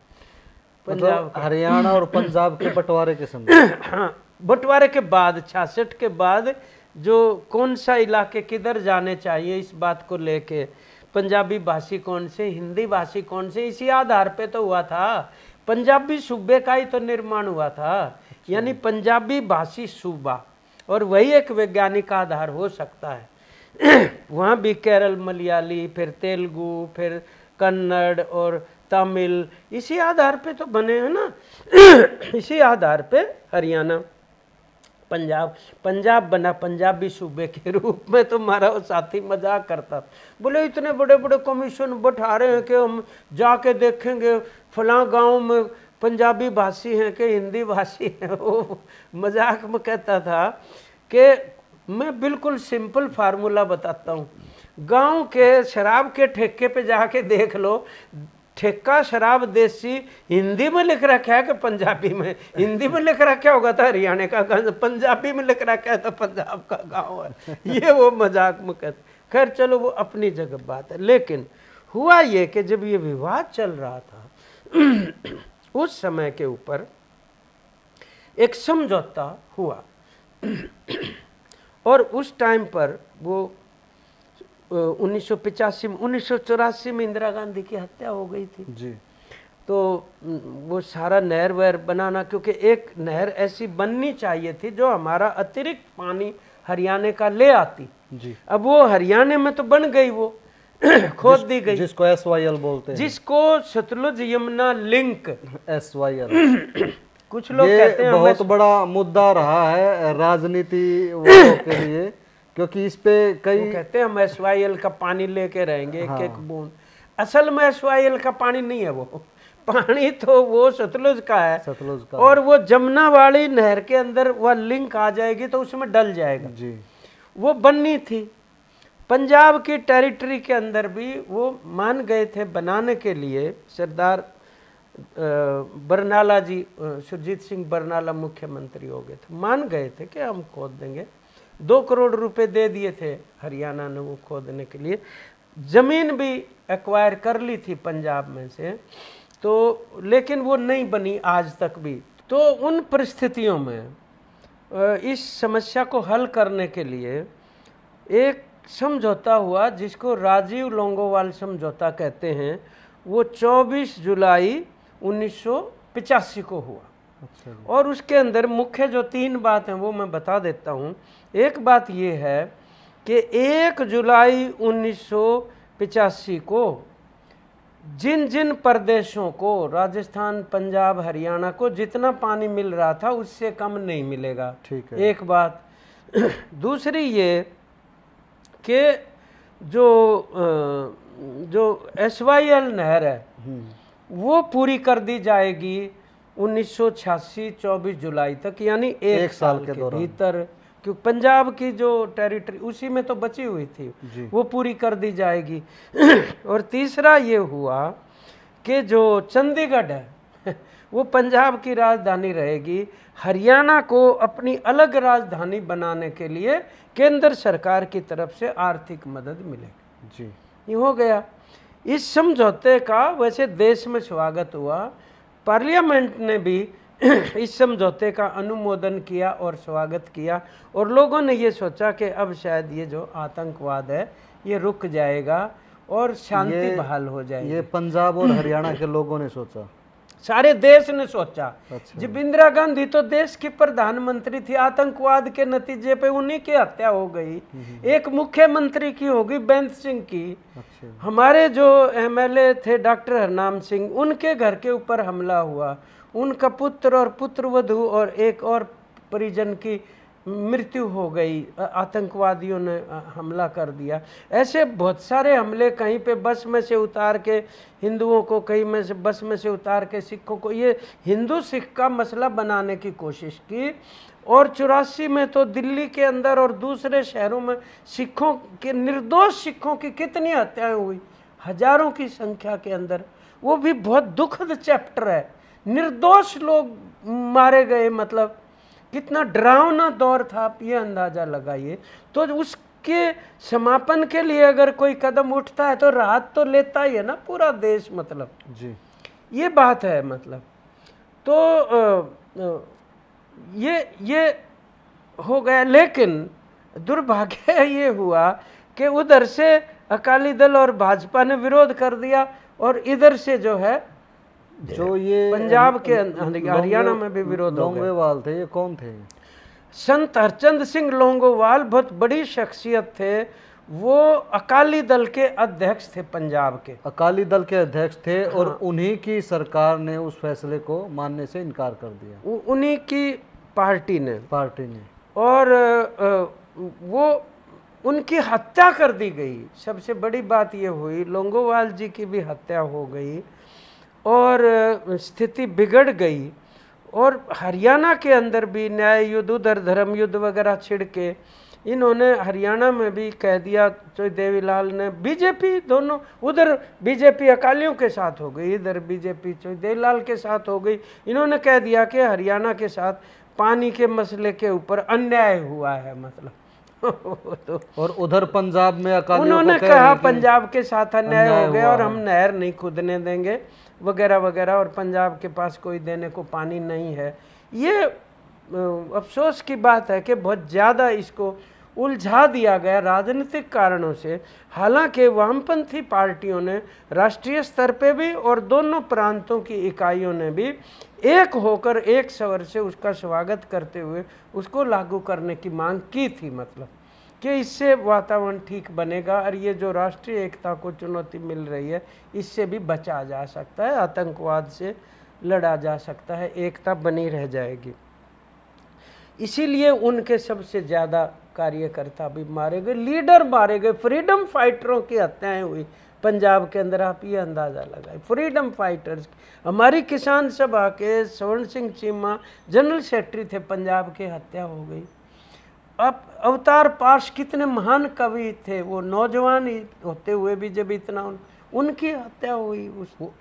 S1: पंजाब
S2: मतलब हरियाणा और पंजाब के बंटवारे के समय
S1: हाँ, बंटवारे के बाद 66 के बाद जो कौन सा इलाके किधर जाने चाहिए, इस बात को लेके पंजाबी भाषी कौन से, हिंदी भाषी कौन से, इसी आधार पे तो हुआ था। पंजाबी सूबे का ही तो निर्माण हुआ था, यानी पंजाबी भाषी सूबा, और वही एक वैज्ञानिक आधार हो सकता है। वहाँ भी केरल मलयाली, फिर तेलुगु, फिर कन्नड़ और तमिल, इसी आधार पे तो बने हैं ना। इसी आधार पे हरियाणा पंजाब बना पंजाबी सूबे के रूप में। तो हमारा वो साथी मजाक करता, बोले इतने बड़े बड़े कमीशन बैठा रहे हैं कि हम जाके देखेंगे फलां गांव में पंजाबी भाषी हैं कि हिंदी भाषी हैं। वो मजाक में कहता था कि मैं बिल्कुल सिंपल फार्मूला बताता हूँ, गांव के शराब के ठेके पे जाके देख लो, ठेका शराब देसी हिंदी में लिख रखा है कि पंजाबी में, हिंदी में लिख रखा होगा तो हरियाणा का गाँव, पंजाबी में लिख रखा है तो पंजाब का गांव है। ये वो मजाक में कहते। खैर चलो वो अपनी जगह बात है, लेकिन हुआ ये कि जब ये विवाद चल रहा था उस समय के ऊपर एक समझौता हुआ, और उस टाइम पर वो 1984 में इंदिरा गांधी की हत्या हो गई थी
S2: जी।
S1: तो वो सारा नहर वहर बनाना, क्योंकि एक नहर ऐसी बननी चाहिए थी जो हमारा अतिरिक्त पानी हरियाणा का ले आती
S2: जी।
S1: अब वो हरियाणा में तो बन गई, वो खोद दी गई,
S2: जिसको SYL बोलते हैं,
S1: जिसको सतलुज यमुना लिंक
S2: SYL।
S1: कुछ लोग कहते हैं
S2: बहुत बड़ा मुद्दा रहा है राजनीति वालों के लिए, क्योंकि इस पे कई
S1: कहते हैं हम SYL का पानी लेके रहेंगे एक एक बूंद। असल में SYL का पानी नहीं है, वो पानी तो वो सतलुज का है,
S2: सतलुज का,
S1: और वो जमुना वाली नहर के अंदर वह लिंक आ जाएगी तो उसमें डल जाएगा
S2: जी।
S1: वो बननी थी। पंजाब की टेरिटरी के अंदर भी वो मान गए थे बनाने के लिए। सरदार बरनाला जी, सुरजीत सिंह बरनाला मुख्यमंत्री हो गए थे, मान गए थे कि हम खोद देंगे। 2 करोड़ रुपए दे दिए थे हरियाणा ने वो खोदने के लिए। जमीन भी एक्वायर कर ली थी पंजाब में से, तो लेकिन वो नहीं बनी आज तक भी। तो उन परिस्थितियों में इस समस्या को हल करने के लिए एक समझौता हुआ जिसको राजीव लोंगोवाल समझौता कहते हैं। वो 24 जुलाई 1985 को हुआ।
S2: अच्छा।
S1: और उसके अंदर मुख्य जो 3 बात हैं वो मैं बता देता हूँ। एक बात ये है कि 1 जुलाई 1985 को जिन जिन प्रदेशों को, राजस्थान, पंजाब, हरियाणा को जितना पानी मिल रहा था उससे कम नहीं मिलेगा।
S2: ठीक है।
S1: एक बात। दूसरी ये कि जो SYL नहर है वो पूरी कर दी जाएगी 1986 24 जुलाई तक, यानी एक साल के भीतर। क्योंकि पंजाब की जो टेरिटरी उसी में तो बची हुई थी वो पूरी कर दी जाएगी। और तीसरा ये हुआ कि जो चंडीगढ़ है वो पंजाब की राजधानी रहेगी। हरियाणा को अपनी अलग राजधानी बनाने के लिए केंद्र सरकार की तरफ से आर्थिक मदद मिलेगी जी। ये हो गया। इस समझौते का वैसे देश में स्वागत हुआ, पार्लियामेंट ने भी इस समझौते का अनुमोदन किया और स्वागत किया, और लोगों ने ये सोचा कि अब शायद ये जो आतंकवाद है ये रुक जाएगा और शांति बहाल हो जाएगी।
S2: ये पंजाब और हरियाणा के लोगों ने सोचा,
S1: सारे देश ने सोचा।
S2: अच्छा।
S1: जब इंदिरा गांधी तो देश की प्रधानमंत्री थी, आतंकवाद के नतीजे पे उन्हीं की हत्या हो गई। एक मुख्यमंत्री की होगी बेंत सिंह की।
S2: अच्छा।
S1: हमारे जो MLA थे डॉक्टर हरनाम सिंह, उनके घर के ऊपर हमला हुआ, उनका पुत्र और पुत्रवधू और एक और परिजन की मृत्यु हो गई, आतंकवादियों ने हमला कर दिया। ऐसे बहुत सारे हमले, कहीं पे बस में से उतार के हिंदुओं को, कहीं में से बस में से उतार के सिखों को, ये हिंदू सिख का मसला बनाने की कोशिश की। और 84 में तो दिल्ली के अंदर और दूसरे शहरों में सिखों के, निर्दोष सिखों की कितनी हत्याएं हुई, हजारों की संख्या के अंदर। वो भी बहुत दुखद चैप्टर है। निर्दोष लोग मारे गए, मतलब कितना डरावना दौर था, आप ये अंदाजा लगाइए। तो उसके समापन के लिए अगर कोई कदम उठता है तो राहत तो लेता ही है ना पूरा देश, मतलब
S2: जी
S1: ये बात है। मतलब तो ये हो गया। लेकिन दुर्भाग्य ये हुआ कि उधर से अकाली दल और भाजपा ने विरोध कर दिया, और इधर से जो है
S2: जो ये
S1: पंजाब के हरियाणा में भी विरोध हो गया।
S2: लोंगोवाल थे, ये कौन थे?
S1: संत हरचंद सिंह लोंगोवाल बहुत बड़ी शख्सियत थे। वो अकाली दल के अध्यक्ष थे, पंजाब के
S2: अकाली दल के अध्यक्ष थे। और उन्हीं की सरकार ने उस फैसले को मानने से इनकार कर दिया,
S1: उन्हीं की पार्टी ने। और वो उनकी हत्या कर दी गई। सबसे बड़ी बात ये हुई, लोंगोवाल जी की भी हत्या हो गई और स्थिति बिगड़ गई। और हरियाणा के अंदर भी न्याय युद्ध, उधर धर्म युद्ध वगैरह छिड़ के इन्होंने हरियाणा में भी कह दिया। तो देवीलाल ने, बीजेपी, दोनों, उधर बीजेपी अकालियों के साथ हो गई, इधर बीजेपी देवीलाल के साथ हो गई। इन्होंने कह दिया कि हरियाणा के साथ पानी के मसले के ऊपर अन्याय हुआ है, मतलब
S2: तो और उधर पंजाब में अकालियों
S1: उन्होंने कहा पंजाब के साथ अन्याय हो गया और हम नहर नहीं खुदने देंगे वगैरह वगैरह, और पंजाब के पास कोई देने को पानी नहीं है। ये अफसोस की बात है कि बहुत ज़्यादा इसको उलझा दिया गया राजनीतिक कारणों से। हालांकि वामपंथी पार्टियों ने राष्ट्रीय स्तर पे भी और दोनों प्रांतों की इकाइयों ने भी एक होकर एक स्वर से उसका स्वागत करते हुए उसको लागू करने की मांग की थी, मतलब कि इससे वातावरण ठीक बनेगा और ये जो राष्ट्रीय एकता को चुनौती मिल रही है इससे भी बचा जा सकता है, आतंकवाद से लड़ा जा सकता है, एकता बनी रह जाएगी। इसीलिए उनके सबसे ज़्यादा कार्यकर्ता भी मारे गए, लीडर मारे गए, फ्रीडम फाइटरों की हत्याएं हुई पंजाब के अंदर। आप ये अंदाज़ा लगाए, फ्रीडम फाइटर्स। हमारी किसान सभा के स्वर्ण सिंह चीमा जनरल सेक्रेटरी थे, पंजाब की हत्या हो गई। अब अवतार पाश कितने महान कवि थे, वो नौजवान होते हुए भी जब इतना उनकी हत्या हुई,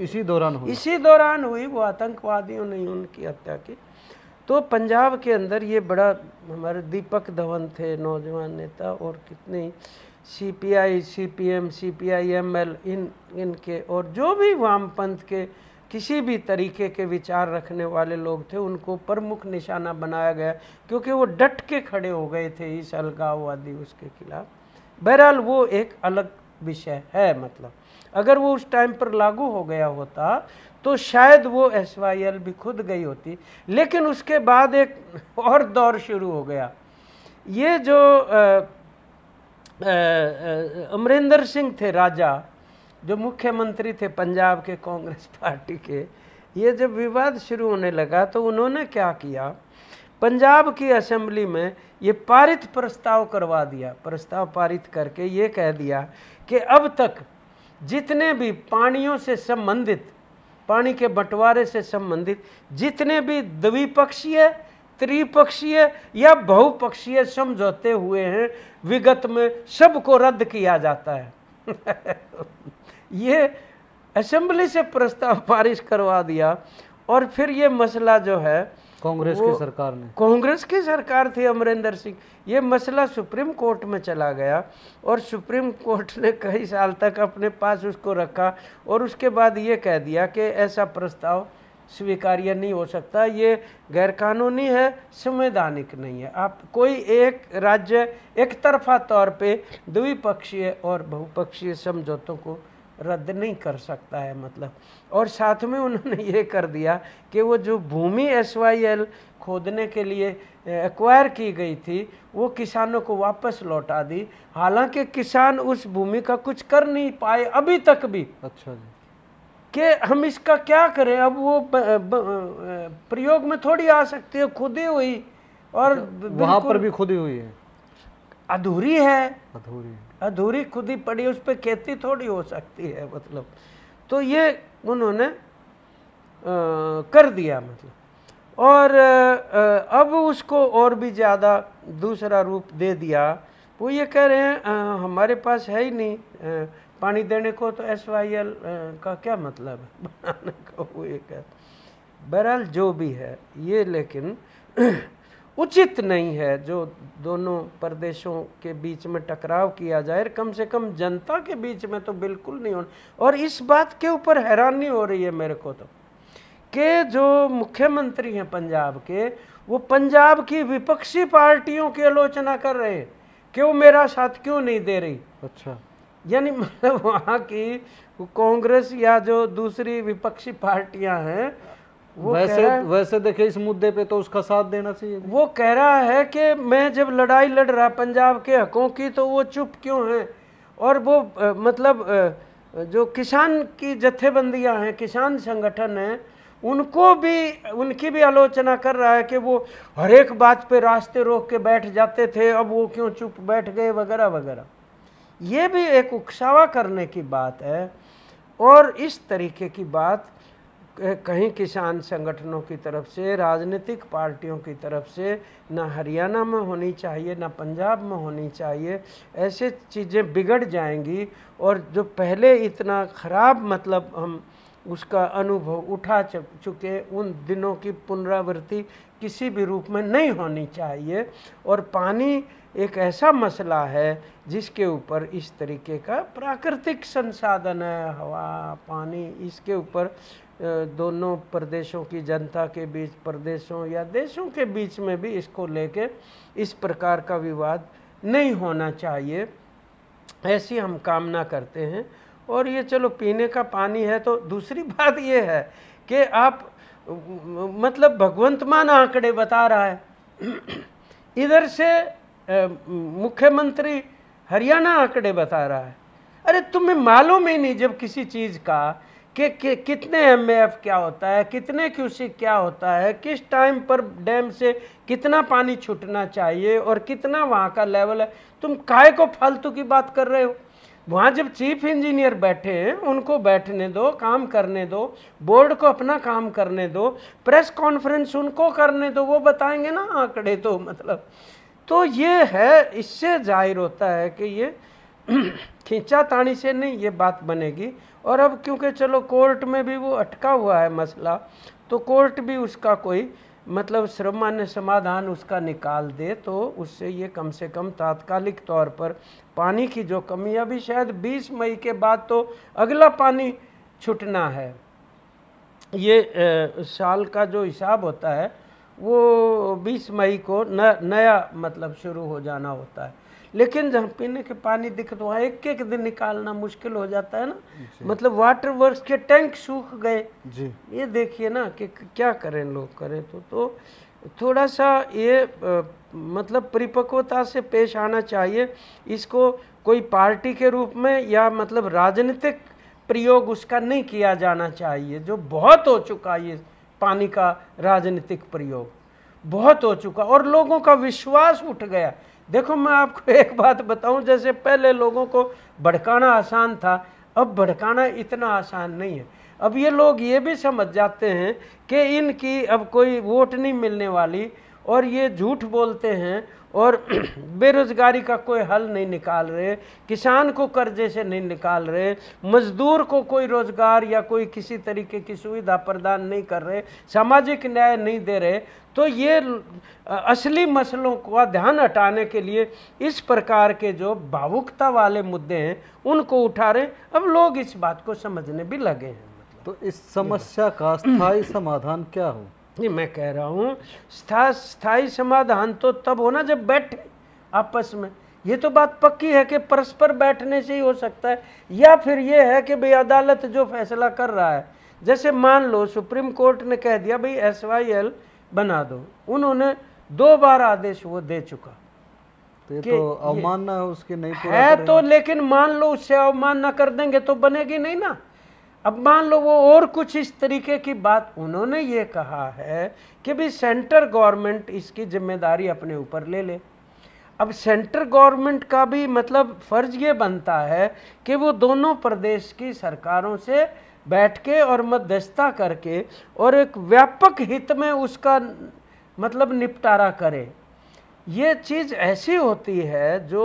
S2: इसी दौरान
S1: हुई, वो आतंकवादियों ने उनकी हत्या की। तो पंजाब के अंदर ये बड़ा, हमारे दीपक धवन थे नौजवान नेता, और कितने CPI, CPM, CPI, ML, इनके और जो भी वामपंथ के किसी भी तरीके के विचार रखने वाले लोग थे उनको प्रमुख निशाना बनाया गया, क्योंकि वो डट के खड़े हो गए थे इस अलगाववादी उसके खिलाफ। बहरहाल वो एक अलग विषय है। मतलब अगर वो उस टाइम पर लागू हो गया होता तो शायद वो SYL भी खुद गई होती। लेकिन उसके बाद एक और दौर शुरू हो गया। ये जो अमरिंदर सिंह थे राजा, जो मुख्यमंत्री थे पंजाब के कांग्रेस पार्टी के, ये जब विवाद शुरू होने लगा तो उन्होंने क्या किया, पंजाब की असेंबली में ये पारित प्रस्ताव करवा दिया। प्रस्ताव पारित करके ये कह दिया कि अब तक जितने भी पानियों से संबंधित, पानी के बंटवारे से संबंधित जितने भी द्विपक्षीय, त्रिपक्षीय या बहुपक्षीय समझौते हुए हैं विगत में, सबको रद्द किया जाता है। ये असेंबली से प्रस्ताव पारित करवा दिया। और फिर ये मसला जो है
S2: कांग्रेस की सरकार ने,
S1: कांग्रेस की सरकार थी अमरिंदर सिंह, ये मसला सुप्रीम कोर्ट में चला गया और सुप्रीम कोर्ट ने कई साल तक अपने पास उसको रखा और उसके बाद ये कह दिया कि ऐसा प्रस्ताव स्वीकार्य नहीं हो सकता, ये गैरकानूनी है, संवैधानिक नहीं है। आप कोई एक राज्य एक तरफा तौर पे द्विपक्षीय और बहुपक्षीय समझौतों को रद्द नहीं कर सकता है। मतलब और साथ में उन्होंने ये कर दिया कि वो जो भूमि SYL खोदने के लिए एक्वायर की गई थी वो किसानों को वापस लौटा दी। हालांकि किसान उस भूमि का कुछ कर नहीं पाए अभी तक भी।
S2: अच्छा जी,
S1: कि हम इसका क्या करें, अब वो प्रयोग में थोड़ी आ सकती है, खुदी हुई और
S2: वहां पर भी खुदी हुई है,
S1: अधूरी है,
S2: अधूरी
S1: खुदी पड़ी, उस पर खेती थोड़ी हो सकती है। मतलब तो ये उन्होंने कर दिया। मतलब और अब उसको और भी ज़्यादा दूसरा रूप दे दिया। वो ये कह रहे हैं हमारे पास है ही नहीं पानी देने को, तो SYL का क्या मतलब है बनाने का। वो ये कह, बहरहाल जो भी है ये, लेकिन उचित नहीं है जो दोनों प्रदेशों के बीच में टकराव किया जाए, कम से कम जनता के बीच में तो बिल्कुल नहीं होना। और इस बात के ऊपर हैरानी हो रही है मेरे को तो कि जो मुख्यमंत्री हैं पंजाब के, वो पंजाब की विपक्षी पार्टियों की आलोचना कर रहे हैं कि वो मेरा साथ क्यों नहीं दे रही।
S2: अच्छा,
S1: यानी मतलब वहाँ की कांग्रेस या जो दूसरी विपक्षी पार्टियां हैं, वो
S2: वैसे देखे इस मुद्दे पे तो उसका साथ देना चाहिए। वो
S1: कह रहा है कि मैं जब लड़ाई लड़ रहा पंजाब के हकों की तो वो चुप क्यों हैं। और वो मतलब जो किसान की जत्थेबंदियां हैं, किसान संगठन हैं, उनको भी, उनकी भी आलोचना कर रहा है कि वो हर एक बात पे रास्ते रोक के बैठ जाते थे, अब वो क्यों चुप बैठ गए वगैरह वगैरह। ये भी एक उकसावा करने की बात है। और इस तरीके की बात कहीं किसान संगठनों की तरफ से, राजनीतिक पार्टियों की तरफ से ना हरियाणा में होनी चाहिए, ना पंजाब में होनी चाहिए। ऐसे चीज़ें बिगड़ जाएंगी और जो पहले इतना ख़राब मतलब हम उसका अनुभव उठा चुके, उन दिनों की पुनरावृत्ति किसी भी रूप में नहीं होनी चाहिए। और पानी एक ऐसा मसला है जिसके ऊपर इस तरीके का प्राकृतिक संसाधन है, हवा, पानी, इसके ऊपर दोनों प्रदेशों की जनता के बीच, प्रदेशों या देशों के बीच में भी इसको लेके इस प्रकार का विवाद नहीं होना चाहिए, ऐसी हम कामना करते हैं। और ये चलो पीने का पानी है। तो दूसरी बात ये है कि आप मतलब भगवंत मान आंकड़े बता रहा है, इधर से मुख्यमंत्री हरियाणा आंकड़े बता रहा है। अरे तुम्हें मालूम ही नहीं जब किसी चीज़ का कि कितने MAF क्या होता है, कितने क्यूसेक क्या होता है, किस टाइम पर डैम से कितना पानी छूटना चाहिए और कितना वहाँ का लेवल है, तुम काहे को फालतू की बात कर रहे हो। वहाँ जब चीफ इंजीनियर बैठे हैं उनको बैठने दो, काम करने दो, बोर्ड को अपना काम करने दो, प्रेस कॉन्फ्रेंस उनको करने दो, वो बताएंगे ना आंकड़े। तो मतलब तो ये है, इससे जाहिर होता है कि ये खींचातानी से नहीं ये बात बनेगी। और अब क्योंकि चलो कोर्ट में भी वो अटका हुआ है मसला, तो कोर्ट भी उसका कोई मतलब सामान्य समाधान उसका निकाल दे, तो उससे ये कम से कम तात्कालिक तौर पर पानी की जो कमी, अभी शायद 20 मई के बाद तो अगला पानी छूटना है, ये साल का जो हिसाब होता है वो 20 मई को नया मतलब शुरू हो जाना होता है। लेकिन जहाँ पीने के पानी दिक्कत वहाँ एक एक दिन निकालना मुश्किल हो जाता है ना, मतलब वाटर वर्क्स के टैंक सूख गए
S2: जी।
S1: ये देखिए ना कि क्या करें लोग करें तो थोड़ा सा ये मतलब परिपक्वता से पेश आना चाहिए। इसको कोई पार्टी के रूप में या मतलब राजनीतिक प्रयोग उसका नहीं किया जाना चाहिए, जो बहुत हो चुका ये पानी का राजनीतिक प्रयोग बहुत हो चुका और लोगों का विश्वास उठ गया। देखो मैं आपको एक बात बताऊं, जैसे पहले लोगों को भड़काना आसान था, अब भड़काना इतना आसान नहीं है। अब ये लोग ये भी समझ जाते हैं कि इनकी अब कोई वोट नहीं मिलने वाली और ये झूठ बोलते हैं और बेरोजगारी का कोई हल नहीं निकाल रहे, किसान को कर्जे से नहीं निकाल रहे, मजदूर को कोई रोजगार या कोई किसी तरीके की सुविधा प्रदान नहीं कर रहे, सामाजिक न्याय नहीं दे रहे, तो ये असली मसलों का ध्यान हटाने के लिए इस प्रकार के जो भावुकता वाले मुद्दे हैं उनको उठा रहे। अब लोग इस बात को समझने भी लगे हैं।
S2: तो इस समस्या का स्थायी समाधान क्या हो?
S1: नहीं, मैं कह रहा हूँ स्थायी समाधान तो तब होना जब बैठे आपस में। ये तो बात पक्की है कि परस्पर बैठने से ही हो सकता है, या फिर ये है कि भाई अदालत जो फैसला कर रहा है, जैसे मान लो सुप्रीम कोर्ट ने कह दिया भाई SYL बना दो, उन्होंने 2 बार आदेश वो दे चुका,
S2: तो ये तो अवमानना है उसकी, नहीं पूरा
S1: है तो, लेकिन मान लो उससे अवमानना कर देंगे तो बनेगी नहीं ना। अब मान लो वो और कुछ इस तरीके की बात, उन्होंने ये कहा है कि भाई सेंट्रल गवर्नमेंट इसकी जिम्मेदारी अपने ऊपर ले ले। अब सेंट्रल गवर्नमेंट का भी मतलब फर्ज ये बनता है कि वो दोनों प्रदेश की सरकारों से बैठ के और मध्यस्थता करके और एक व्यापक हित में उसका मतलब निपटारा करे। ये चीज़ ऐसी होती है जो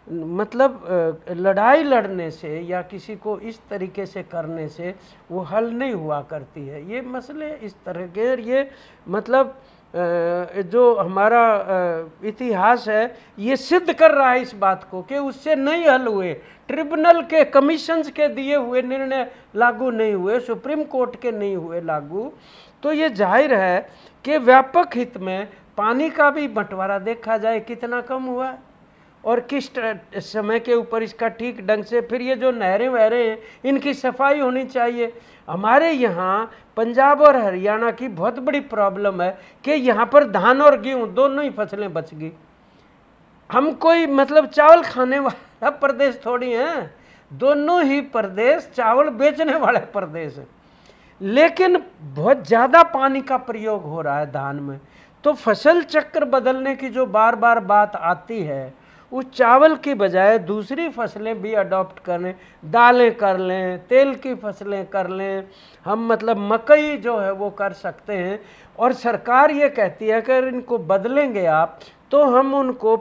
S1: मतलब लड़ाई लड़ने से या किसी को इस तरीके से करने से वो हल नहीं हुआ करती है। ये मसले इस तरह के, ये मतलब जो हमारा इतिहास है ये सिद्ध कर रहा है इस बात को कि उससे नहीं हल हुए, ट्रिब्यूनल के कमीशंस के दिए हुए निर्णय लागू नहीं हुए, सुप्रीम कोर्ट के नहीं हुए लागू। तो ये जाहिर है कि व्यापक हित में पानी का भी बंटवारा देखा जाए कितना कम हुआ है और किस समय के ऊपर इसका ठीक ढंग से, फिर ये जो नहरें वहरें हैं इनकी सफाई होनी चाहिए। हमारे यहाँ पंजाब और हरियाणा की बहुत बड़ी प्रॉब्लम है कि यहाँ पर धान और गेहूँ दोनों ही फसलें बच गई। हम कोई मतलब चावल खाने वाला प्रदेश थोड़ी हैं, दोनों ही प्रदेश चावल बेचने वाले प्रदेश हैं, लेकिन बहुत ज़्यादा पानी का प्रयोग हो रहा है धान में। तो फसल चक्र बदलने की जो बार बार बात आती है, उस चावल की बजाय दूसरी फसलें भी अडॉप्ट करें, दालें कर लें, तेल की फसलें कर लें, हम मतलब मकई जो है वो कर सकते हैं। और सरकार ये कहती है कि अगर इनको बदलेंगे आप तो हम उनको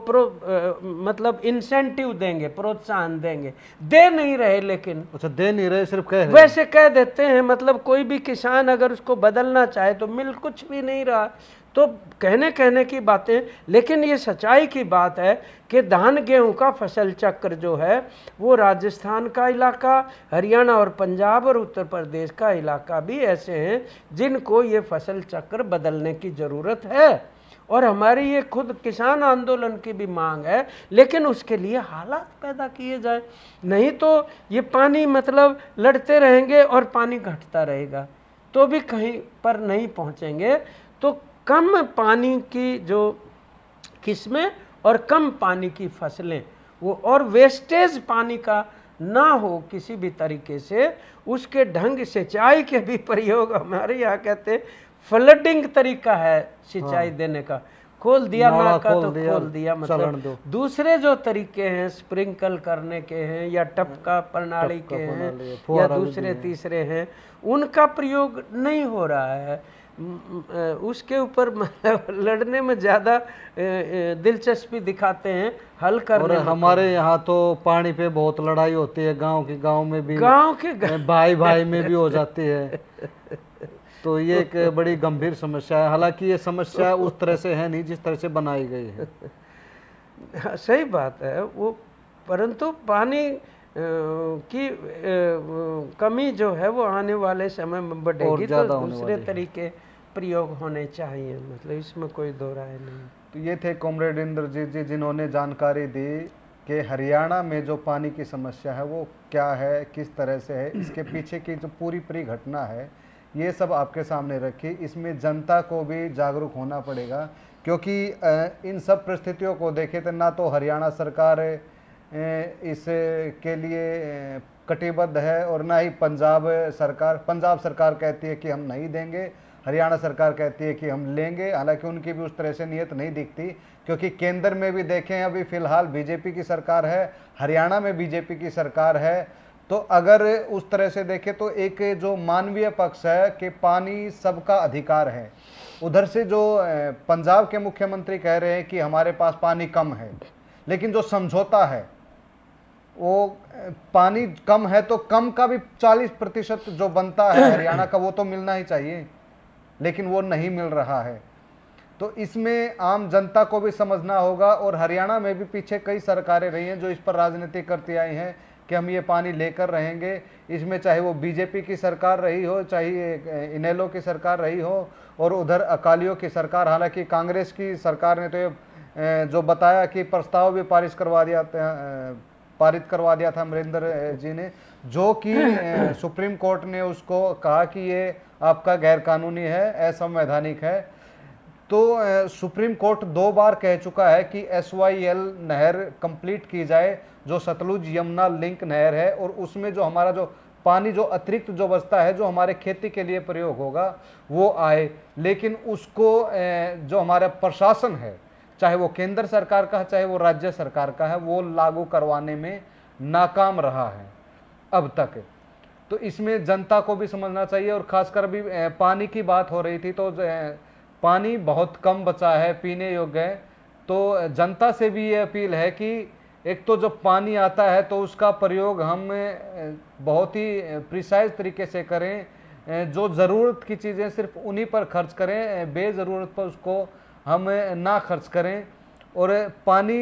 S1: मतलब इंसेंटिव देंगे, प्रोत्साहन देंगे। दे नहीं रहे, लेकिन
S2: अच्छा दे नहीं रहे, सिर्फ कह रहे,
S1: वैसे कह देते हैं। मतलब कोई भी किसान अगर उसको बदलना चाहे तो मिल कुछ भी नहीं रहा, तो कहने की बातें। लेकिन ये सच्चाई की बात है कि धान गेहूं का फसल चक्र जो है वो राजस्थान का इलाका, हरियाणा और पंजाब और उत्तर प्रदेश का इलाका भी ऐसे हैं जिनको ये फसल चक्र बदलने की ज़रूरत है। और हमारी ये खुद किसान आंदोलन की भी मांग है, लेकिन उसके लिए हालात पैदा किए जाए। नहीं तो ये पानी मतलब लड़ते रहेंगे और पानी घटता रहेगा तो भी कहीं पर नहीं पहुंचेंगे। तो कम पानी की जो किस्में और कम पानी की फसलें वो, और वेस्टेज पानी का ना हो किसी भी तरीके से, उसके ढंग सिंचाई के भी प्रयोग, हमारे यहाँ कहते हैं फ्लडिंग तरीका है सिंचाई देने का, खोल दिया नाका तो खोल दिया, मतलब दूसरे जो तरीके हैं स्प्रिंकल करने के हैं या टपका प्रणाली के हैं या दूसरे तीसरे हैं, उनका प्रयोग नहीं हो रहा है। उसके ऊपर मतलब लड़ने में ज़्यादा दिलचस्पी दिखाते हैं, हल करने
S2: और हमारे यहाँ तो पानी पे बहुत लड़ाई होती है, गांव में भी, गांव के भाई में भी हो जाती है। तो ये एक बड़ी गंभीर समस्या है। हालांकि ये समस्या उस तरह से है नहीं जिस तरह से बनाई गई है।
S1: सही बात है वो, परंतु पानी की कमी जो है वो आने वाले समय में बढ़ेगी, तो दूसरे तरीके प्रयोग होने चाहिए, मतलब इसमें कोई दो राय नहीं।
S2: तो ये थे कॉमरेड इंद्रजीत जी, जिन्होंने जानकारी दी कि हरियाणा में जो पानी की समस्या है वो क्या है, किस तरह से है, इसके पीछे की जो पूरी घटना है ये सब आपके सामने रखी। इसमें जनता को भी जागरूक होना पड़ेगा, क्योंकि इन सब परिस्थितियों को देखे तो ना तो हरियाणा सरकार इसके लिए कटिबद्ध है और ना ही पंजाब सरकार कहती है कि हम नहीं देंगे, हरियाणा सरकार कहती है कि हम लेंगे। हालांकि उनकी भी उस तरह से नीयत नहीं दिखती, क्योंकि केंद्र में भी देखें अभी फिलहाल बीजेपी की सरकार है, हरियाणा में बीजेपी की सरकार है। तो अगर उस तरह से देखें तो एक जो मानवीय पक्ष है कि पानी सबका अधिकार है, उधर से जो पंजाब के मुख्यमंत्री कह रहे हैं कि हमारे पास पानी कम है, लेकिन जो समझौता है वो पानी कम है तो कम का भी 40% जो बनता है हरियाणा का वो तो मिलना ही चाहिए, लेकिन वो नहीं मिल रहा है। तो इसमें आम जनता को भी समझना होगा, और हरियाणा में भी पीछे कई सरकारें रही हैं जो इस पर राजनीति करती आई हैं कि हम ये पानी लेकर रहेंगे। इसमें चाहे वो बीजेपी की सरकार रही हो, चाहे इनेलो की सरकार रही हो, और उधर अकालियों की सरकार। हालांकि कांग्रेस की सरकार ने तो ये जो बताया कि प्रस्ताव भी पारित करवा दिया था अमरिंदर जी ने, जो कि सुप्रीम कोर्ट ने उसको कहा कि ये आपका गैर कानूनी है, असंवैधानिक है। तो सुप्रीम कोर्ट 2 बार कह चुका है कि SYL नहर कंप्लीट की जाए, जो सतलुज यमुना लिंक नहर है, और उसमें जो हमारा जो पानी जो अतिरिक्त जो बचता है, जो हमारे खेती के लिए प्रयोग होगा वो आए। लेकिन उसको जो हमारा प्रशासन है, चाहे वो केंद्र सरकार का है चाहे वो राज्य सरकार का है, वो लागू करवाने में नाकाम रहा है अब तक। तो इसमें जनता को भी समझना चाहिए, और खासकर भी पानी की बात हो रही थी तो पानी बहुत कम बचा है पीने योग्य है। तो जनता से भी ये अपील है कि एक तो जब पानी आता है तो उसका प्रयोग हम बहुत ही प्रिसाइज तरीके से करें, जो ज़रूरत की चीज़ें सिर्फ उन्हीं पर खर्च करें, बेज़रूरत पर उसको हम ना खर्च करें। और पानी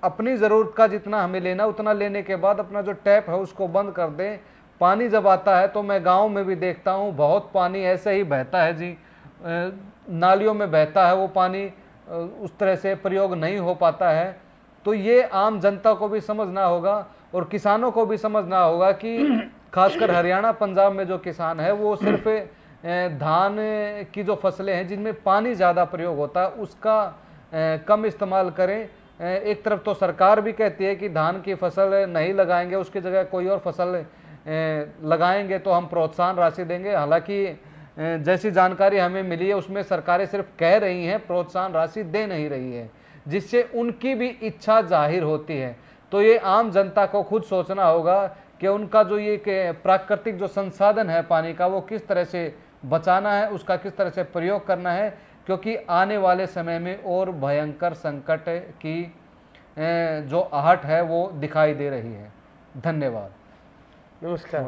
S2: अपनी ज़रूरत का जितना हमें लेना उतना लेने के बाद अपना जो टैप है उसको बंद कर दें। पानी जब आता है तो मैं गांव में भी देखता हूं बहुत पानी ऐसे ही बहता है जी, नालियों में बहता है वो पानी, उस तरह से प्रयोग नहीं हो पाता है। तो ये आम जनता को भी समझना होगा और किसानों को भी समझना होगा कि खासकर हरियाणा पंजाब में जो किसान है वो सिर्फ धान की जो फसलें हैं जिनमें पानी ज़्यादा प्रयोग होता है उसका कम इस्तेमाल करें। एक तरफ तो सरकार भी कहती है कि धान की फसल नहीं लगाएंगे, उसकी जगह कोई और फसल लगाएंगे तो हम प्रोत्साहन राशि देंगे। हालांकि जैसी जानकारी हमें मिली है उसमें सरकारें सिर्फ कह रही हैं, प्रोत्साहन राशि दे नहीं रही है, जिससे उनकी भी इच्छा जाहिर होती है। तो ये आम जनता को खुद सोचना होगा कि उनका जो ये प्राकृतिक जो संसाधन है पानी का वो किस तरह से बचाना है, उसका किस तरह से प्रयोग करना है, क्योंकि आने वाले समय में और भयंकर संकट की जो आहट है वो दिखाई दे रही है। धन्यवाद।
S1: नमस्कार।